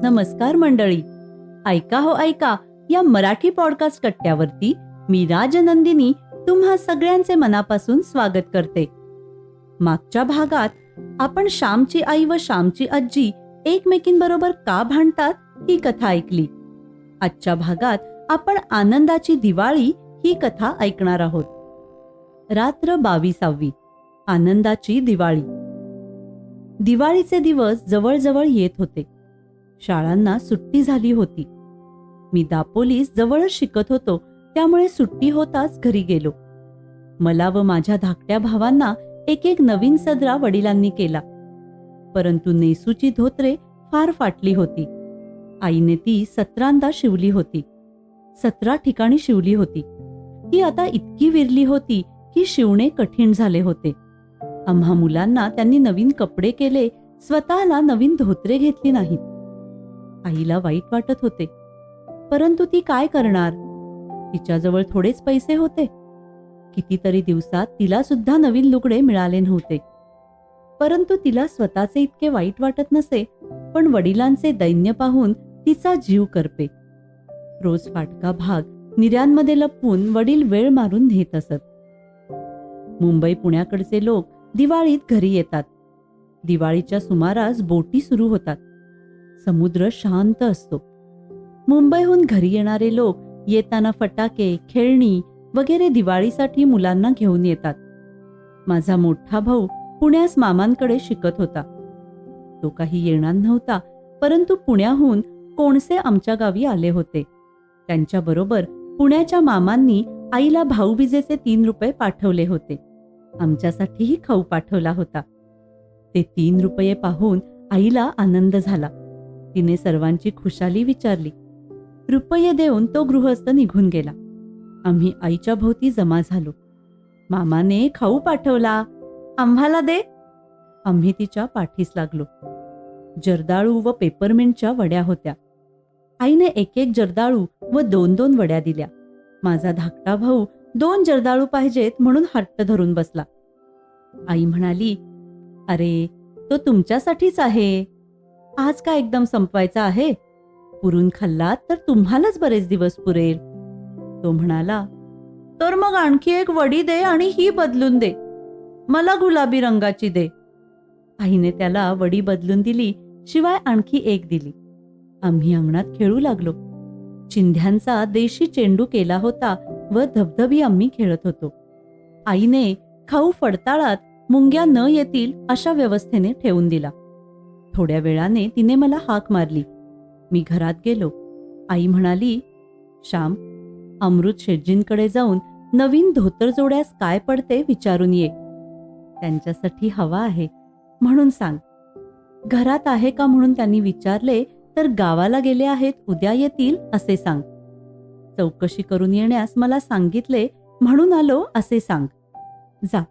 नमस्कार मंडळी, ऐका हो ऐका या मराठी पॉडकास्ट कट्ट्यावरती मी राजनंदिनी तुम्हा सगळ्यांचे मनापासून स्वागत करते. मागच्या भागात आपण श्यामची आई व श्यामची आजी एकमेकींबरोबर का भांडतात ही कथा ऐकली. आजच्या भागात आपण आनंदाची दिवाळी ही कथा ऐकणार आहोत. रात्र 22वी. आनंदाची दिवाळी. दिवाळीचे दिवस जवळजवळ येत होते. शाळांना सुट्टी झाली होती. मी दापोलीस जवळच शिकत होतो, त्यामुळे सुट्टी होताच घरी गेलो. मला व माझ्या धाकट्या भावांना एक एक नवीन सदरा वडिलांनी केला, परंतु नेसूची धोतरे फार फाटली होती. आईने ती 17दा शिवली होती. 17 ठिकाणी शिवली होती. ती आता इतकी विरली होती की शिवणे कठीण झाले होते. आम्हा मुलांना त्यांनी नवीन कपडे केले, स्वतःला नवीन धोतरे घेतली नाहीत. आईला वाईट वाटत होते, परंतु ती काय करणार? तिच्याजवळ थोडेच पैसे होते. कितीतरी दिवसात तिला सुद्धा नवीन लुगडे मिळाले नव्हते. परंतु तिला स्वतःचे इतके वाईट वाटत नसे, पण वडिलांचे दैन्य पाहून तिचा जीव करपे. रोज फाटका भाग निर्यांमध्ये लपवून वडील वेळ मारून नेत असत. मुंबई पुण्याकडचे लोक दिवाळीत घरी येतात. दिवाळीच्या सुमारास बोटी सुरू होतात. समुद्र शांत असतो. मुंबईहून घरी येणारे लोक येताना फटाके, खेळणी वगैरे दिवाळीसाठी मुलांना घेऊन येतात. माझा मोठा भाऊ पुण्यास मामांकडे शिकत होता. तो काही येणार नव्हता, परंतु पुण्याहून कोणसे आमच्या गावी आले होते. त्यांच्याबरोबर पुण्याच्या मामांनी आईला भाऊबीजेचे 3 रुपये पाठवले होते. आमच्यासाठीही खाऊ पाठवला होता. ते 3 रुपये पाहून आईला आनंद झाला. तिने सर्वांची खुशाली विचारली. रुपये देऊन तो गृहस्थ निघून गेला. आम्ही आईच्या भोवती जमा झालो. मामाने खाऊ पाठवला, आम्हाला दे. आम्ही तिच्या पाठीस लागलो. जर्दाळू व पेपरमिंटच्या वड्या होत्या. आईने एक एक जर्दाळू व 2-2 वड्या दिल्या. माझा धाकटा भाऊ 2 जर्दाळू पाहिजेत म्हणून हट्ट धरून बसला. आई म्हणाली, अरे तो तुमच्यासाठीच आहे. आज का एकदम संपवायचा आहे? पुरून खाल्लात तर तुम्हालाच बरेच दिवस पुरेल. तो म्हणाला, तर मग आणखी एक वडी दे आणि ही बदलून दे. मला गुलाबी रंगाची दे. आईने त्याला वडी बदलून दिली, शिवाय आणखी एक दिली. आम्ही अंगणात खेळू लागलो. चिंध्यांचा देशी चेंडू केला होता व धबधबी आम्ही खेळत होतो. आईने खाऊ फडताळात मुंग्या न येतील अशा व्यवस्थेने ठेवून दिला. थोड्या वेळाने तिने मला हाक मारली. मी घरात गेलो. आई म्हणाली, श्याम, अमृत शेटजींकडे जाऊन नवीन धोतर जोड्यास काय पडते विचारून ये. त्यांच्यासाठी हवा आहे म्हणून सांग. घरात आहे का म्हणून त्यांनी विचारले तर गावाला गेले आहेत, उद्या येतील असे सांग. चौकशी करून येण्यास मला सांगितले म्हणून आलो असे सांग. जा.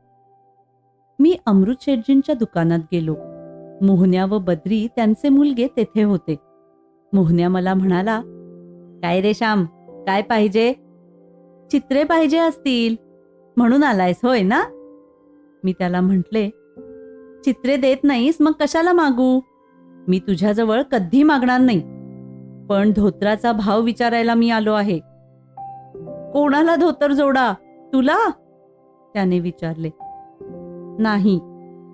मी अमृत शेटजींच्या दुकानात गेलो. मोहन्या व बद्री त्यांचे मुलगे तेथे होते. मोहन्या मला म्हणाला, काय रे श्याम, काय पाहिजे? चित्रे पाहिजे असतील म्हणून आलायस होय ना? मी त्याला म्हटले, चित्रे देत नाहीस मग कशाला मागू? मी तुझ्याजवळ कधी मागणार नाही, पण धोत्राचा भाव विचारायला मी आलो आहे. कोणाला धोतर जोडा? तुला? त्याने विचारले. नाही,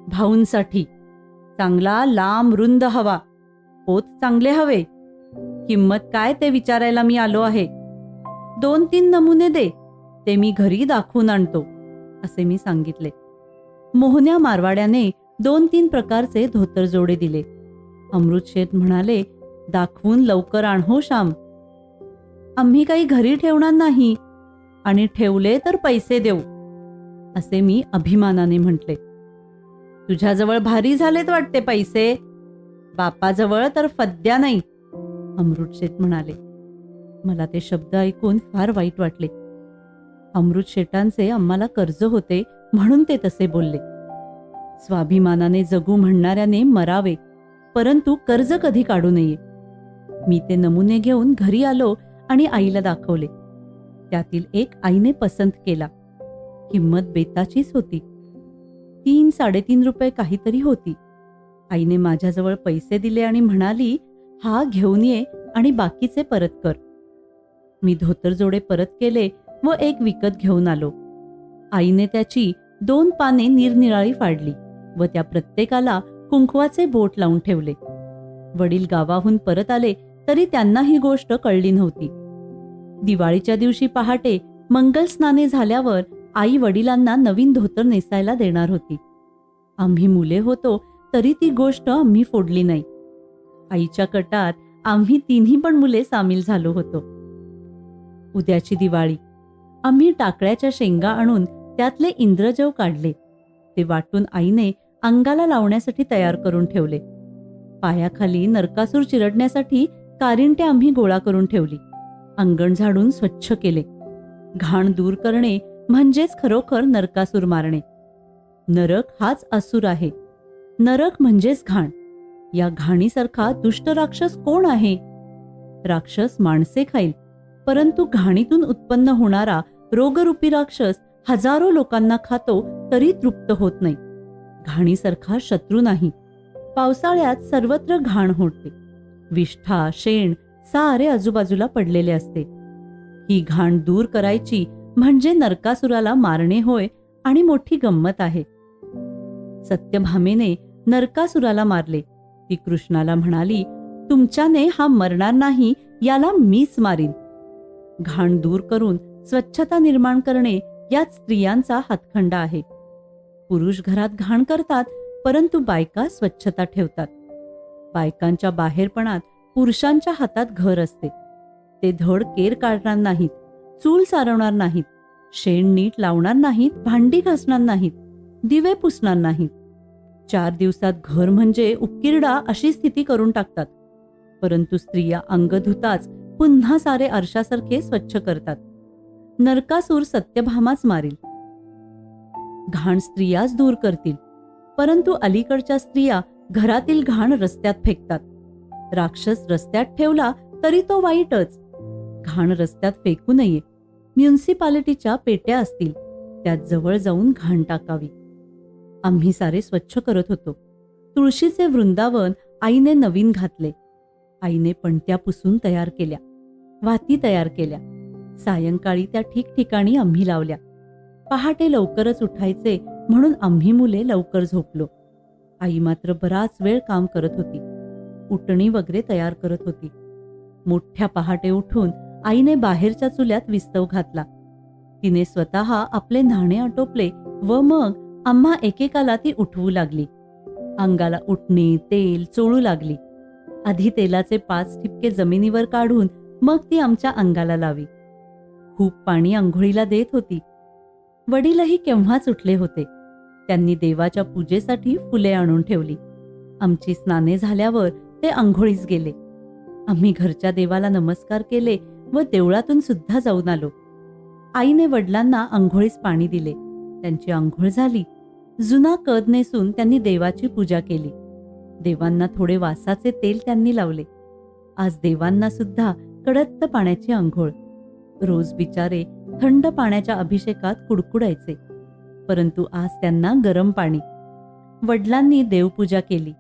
भाऊंसाठी. चांगला लांब रुंद हवा. पोत चांगले हवे. किंमत काय ते विचारायला मी आलो आहे. 2-3 नमुने दे, ते मी घरी दाखवून आणतो असे मी सांगितले. मोहन्या मारवाड्याने 2-3 प्रकारचे धोतर जोडे दिले. अमृत शेठ म्हणाले, दाखवून लवकर आण हो श्याम. आम्ही काही घरी ठेवणार नाही आणि ठेवले तर पैसे देऊ असे मी अभिमानाने म्हटले. तुझ्याजवळ भारी झालेत वाटते पैसे. बापाजवळ तर फद्या नाही, अमृत शेठ म्हणाले. मला ते शब्द ऐकून फार वाईट वाटले. अमृत शेठांचे आम्हाला कर्ज होते म्हणून ते तसे बोलले. स्वाभिमानाने जगू म्हणणाऱ्याने मरावे, परंतु कर्ज कधी काढू नये. मी ते नमुने घेऊन घरी आलो आणि आईला दाखवले. त्यातील एक आईने पसंत केला. किंमत बेताचीच होती. 3-3.5 रुपये काहीतरी होती. आईने माझ्याजवळ पैसे दिले आणि म्हणाली, हा घेऊन ये आणि बाकीचे परत कर. मी धोतर जोडे परत केले व एक विकत घेऊन आलो. आईने त्याची 2 पाने निरनिराळी फाडली व त्या प्रत्येकाला कुंकवाचे बोट लावून ठेवले. वडील गावाहून परत आले तरी त्यांना ही गोष्ट कळली नव्हती. दिवाळीच्या दिवशी पहाटे मंगल स्नाने झाल्यावर आई वडिलांना नवीन धोतर नेसायला देणार होती. आम्ही मुले होतो तरी ती गोष्ट आम्ही फोडली नाही. आईच्या कटात आम्ही 3ही पण मुले सामील झालो होतो. उद्याची दिवाळी. आम्ही टाकळ्याच्या शेंगा आणून त्यातले इंद्रजव काढले. ते वाटून आईने अंगाला लावण्यासाठी तयार करून ठेवले. पायाखाली नरकासूर चिरडण्यासाठी कारिंटे आम्ही गोळा करून ठेवली. अंगण झाडून स्वच्छ केले. घाण दूर करणे म्हणजेच खरोखर नरकासूर मारणे. नरक हाच असुर आहे. नरक म्हणजेच घाण. या घाणीसारखा दुष्ट राक्षस कोण आहे? राक्षस माणसे खाईल, परंतु घाणीतून उत्पन्न होणारा रोगरूपी राक्षस हजारो लोकांना खातो तरी तृप्त होत नाही. घाणीसारखा शत्रू नाही. पावसाळ्यात सर्वत्र घाण होते. विष्ठा, शेण सारे आजूबाजूला पडलेले असते. ही घाण दूर करायची म्हणजे नरकासुराला मारणे होय आणि मोठी गंमत आहे. सत्यभामेने नरकासुराला मारले. ती कृष्णाला म्हणाली, तुमच्याने हा मरणार नाही, याला मीच मारीन. घाण दूर करून स्वच्छता निर्माण करणे यात स्त्रियांचा हातखंडा आहे. पुरुष घरात घाण करतात, परंतु बायका स्वच्छता ठेवतात. बायकांच्या बाहेरपणात पुरुषांच्या हातात घर असते. ते धड केर काढणार नाहीत, चूल सारवणार नाहीत, शेण नीट लावणार नाहीत, भांडी घासणार नाहीत, दिवे पुसणार नाहीत. 4 दिवसात घर म्हणजे उकिरडा अशी स्थिती करून टाकतात. परंतु स्त्रिया अंग धुताच पुन्हा सारे आरशासारखे स्वच्छ करतात. नरकासूर सत्यभामाच मारील. घाण स्त्रियाच दूर करतील. परंतु अलीकडच्या स्त्रिया घरातील घाण रस्त्यात फेकतात. राक्षस रस्त्यात ठेवला तरी तो वाईटच. घाण रस्त्यात फेकू नये. म्युन्सिपालिटीच्या पेट्या असतील, त्यात जवळ जाऊन घाण टाकावी. आम्ही सारे स्वच्छ करत होतो. तुळशीचे वृंदावन आईने नवीन घातले. आईने पणत्या पुसून तयार केल्या, वाती तयार केल्या. सायंकाळी त्या ठिकठिकाणी आम्ही लावल्या. पहाटे लवकरच उठायचे म्हणून आम्ही मुले लवकर झोपलो. आई मात्र बराच वेळ काम करत होती. उटणी वगैरे तयार करत होती. मोठ्या पहाटे उठून आईने बाहेरच्या चुल्यात विस्तव घातला. तिने स्वतः आपले न्हाणे आटोपले व मग आम्हा एकेकाला ती उठवू लागली. अंगाला उटणी, तेल चोळू लागली. आधी तेलाचे 5 ठिपके जमिनीवर काढून मग ती आमच्या अंगाला लावी. खूप पाणी आंघोळीला देत होती. वडीलही केव्हाच उठले होते. त्यांनी देवाच्या पूजेसाठी फुले आणून ठेवली. आमची स्नाने झाल्यावर ते आंघोळीस गेले. आम्ही घरच्या देवाला नमस्कार केले व देवळातून सुद्धा जाऊन आलो. आईने वडिलांना आंघोळीस पाणी दिले. त्यांची आंघोळ झाली. जुना कद नेसून त्यांनी देवाची पूजा केली. देवांना थोडे वासाचे तेल त्यांनी लावले. आज देवांना सुद्धा कडक पाण्याची आंघोळ. रोज बिचारे थंड पाण्याच्या अभिषेकात कुडकुडायचे, परंतु आज त्यांना गरम पाणी. वडिलांनी देवपूजा केली.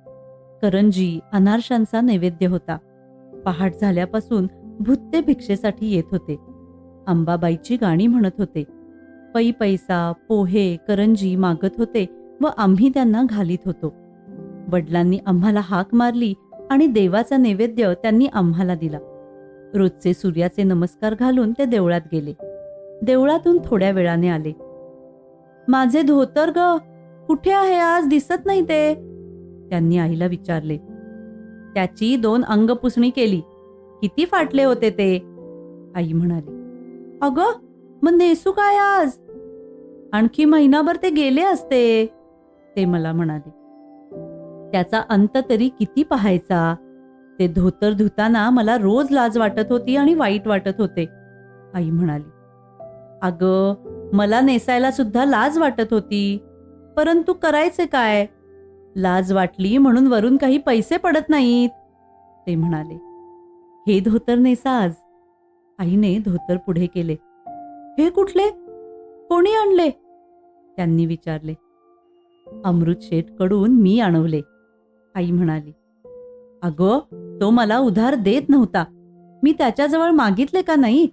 करंजी, अनारशांचा नैवेद्य होता. पहाट झाल्यापासून भुत्ते भिक्षेसाठी येत होते. अंबाबाईची गाणी म्हणत होते. पै पैसा, पोहे, करंजी मागत होते व आम्ही त्यांना घालीत होतो. वडिलांनी आम्हाला हाक मारली आणि देवाचा नैवेद्य त्यांनी आम्हाला दिला. रोजचे सूर्याचे नमस्कार घालून ते देवळात गेले. देवळातून थोड्या वेळाने आले. माझे धोतर ग, कुठे आहे आज? दिसत नाही ते, त्यांनी आईला विचारले. त्याची 2 अंगपुसणी केली. किती फाटले होते ते, आई म्हणाली. अगं, मग नेसू काय आज? आणखी महिनाभर ते गेले असते, ते मला म्हणाले. त्याचा अंत तरी किती पाहायचा? ते धोतर धुताना मला रोज लाज वाटत होती आणि वाईट वाटत होते, आई म्हणाली. अगं, मला नेसायला सुद्धा लाज वाटत होती, परंतु करायचे काय? लाज वाटली म्हणून वरून काही पैसे पडत नाहीत, ते म्हणाले. हे धोतर नेसा आज, आईने धोतर पुढे केले. हे कुठले? कोणी आणले? त्यांनी विचारले. अमृत शेठ कडून मी आणवले, आई म्हणाली. अगं, तो मला उधार देत नव्हता. मी त्याच्याजवळ मागितले का नाही,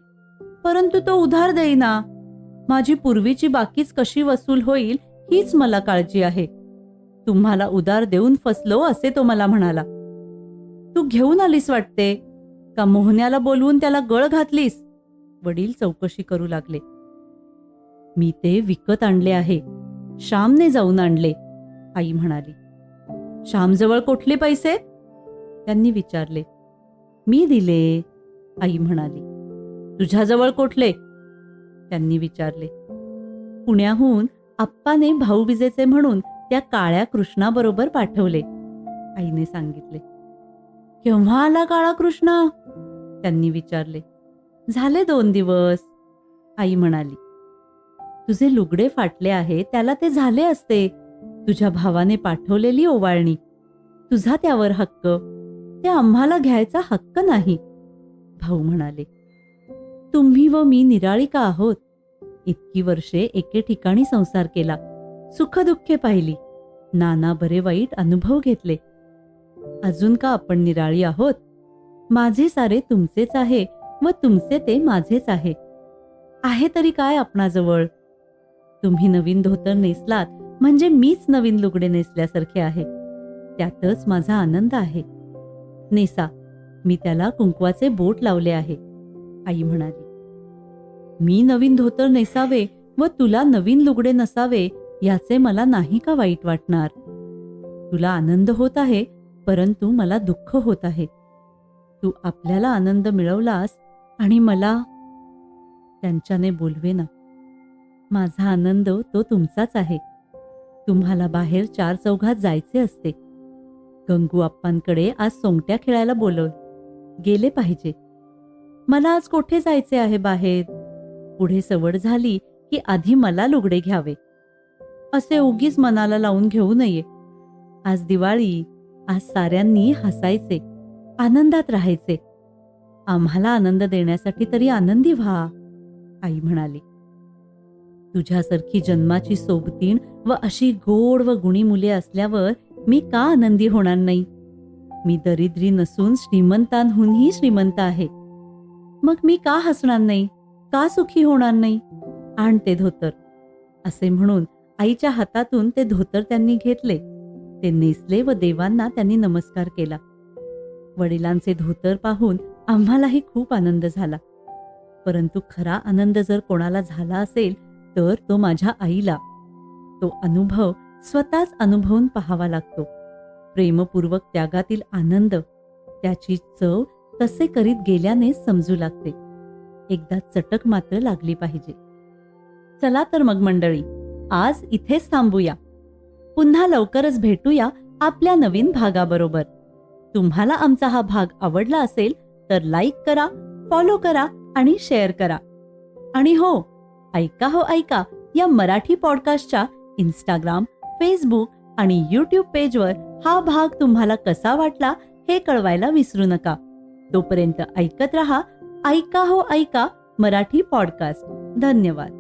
परंतु तो उधार देईना. माझी पूर्वीची बाकीच कशी वसूल होईल हीच मला काळजी आहे. तुम्हाला उधार देऊन फसलो असे तो मला म्हणाला. तू घेऊन आलीस वाटते, का मोहन्याला बोलवून त्याला गळ घातलीस? वडील चौकशी करू लागले. मी ते विकत आणले आहे. श्यामने जाऊन आणले, आई म्हणाली. श्यामजवळ कुठले पैसे? त्यांनी विचारले. मी दिले, आई म्हणाली. तुझ्याजवळ कुठले? त्यांनी विचारले. पुण्याहून आप्पाने भाऊबीजेचे म्हणून त्या काळ्या कृष्णाबरोबर पाठवले, आईने सांगितले. केव्हा आला काळा कृष्णा? त्यांनी विचारले. झाले 2 दिवस, आई म्हणाली. तुझे लुगडे फाटले आहे त्याला ते झाले असते. तुझ्या भावाने पाठवलेली ओवाळणी. तुझा त्यावर हक्क, ते आम्हाला घ्यायचा हक्क नाही, भाऊ म्हणाले. तुम्ही व मी निराळी का आहोत? इतकी वर्षे एके ठिकाणी संसार केला, सुखदुःखे पाहिली, नाना बरे वाईट अनुभव घेतले. अजून का आपण निराळी आहोत? माझे सारे तुमचेच आहे व तुमचे ते माझेच आहे. आहे तरी काय आपणाजवळ? तुम्ही नवीन धोतर नेसलात म्हणजे मीच नवीन लुगडे नेसल्यासारखे आहे. त्यातच माझा आनंद आहे. नेसा, मी त्याला कुंकवाचे बोट लावले आहे, आई म्हणाली. मी नवीन धोतर नेसावे व तुला नवीन लुगडे नसावे याचे मला नाही का वाईट वाटणार? तुला आनंद होत आहे, परंतु मला दुःख होत आहे. तू आपल्याला आनंद मिळवलास आणि मला त्यांच्याने बोलवेना. माझा आनंद तो तुमचाच आहे. तुम्हाला बाहेर 4 चौघात जायचे असते. गंगू आप्पांकडे आज सोंगट्या खेळायला बोलव, गेले पाहिजे. मला आज कोठे जायचे आहे बाहेर? पुढे सवड झाली की आधी मला लुगडे घ्यावे, असे उगीच मनाला लावून घेऊ नये. आज दिवाळी, आज साऱ्यांनी हसायचे, आनंदात राहायचे. आम्हाला आनंद देण्यासाठी तरी आनंदी व्हा, आई म्हणाली. तुझ्यासारखी जन्माची सोबतीण व अशी गोड व गुणी मुले असल्यावर मी का आनंदी होणार नाही? मी दरिद्री नसून श्रीमंतांहूनही श्रीमंत आहे. मग मी का हसणार नाही, का सुखी होणार नाही? आण ते धोतर, असे म्हणून आईच्या हातातून ते धोतर त्यांनी घेतले. ते नेसले व देवांना त्यांनी नमस्कार केला. वडिलांचे धोतर पाहून आम्हालाही खूप आनंद झाला. परंतु खरा आनंद जर कोणाला झाला असेल तर तो माझ्या आईला. तो अनुभव स्वतःच अनुभवून पाहावा लागतो. प्रेमपूर्वक त्यागातील आनंद, त्याची चव तसे करीत गेल्याने समजू लागते. एकदा चटक मात्र लागली पाहिजे. चला तर मग मंडळी, आज इथेच थांबूया. पुन्हा लवकरच भेटूया आपल्या नवीन भागाबरोबर. तुम्हाला आमचा हा भाग आवडला असेल तर लाईक करा, फॉलो करा आणि शेअर करा. आणि हो, ऐका हो ऐका या मराठी पॉडकास्टच्या इंस्टाग्राम, फेसबुक आणि यूट्यूब पेजवर हा भाग तुम्हाला कसा वाटला हे कळवायला विसरू नका. तोपर्यंत ऐकत रहा ऐका हो ऐका मराठी पॉडकास्ट. धन्यवाद.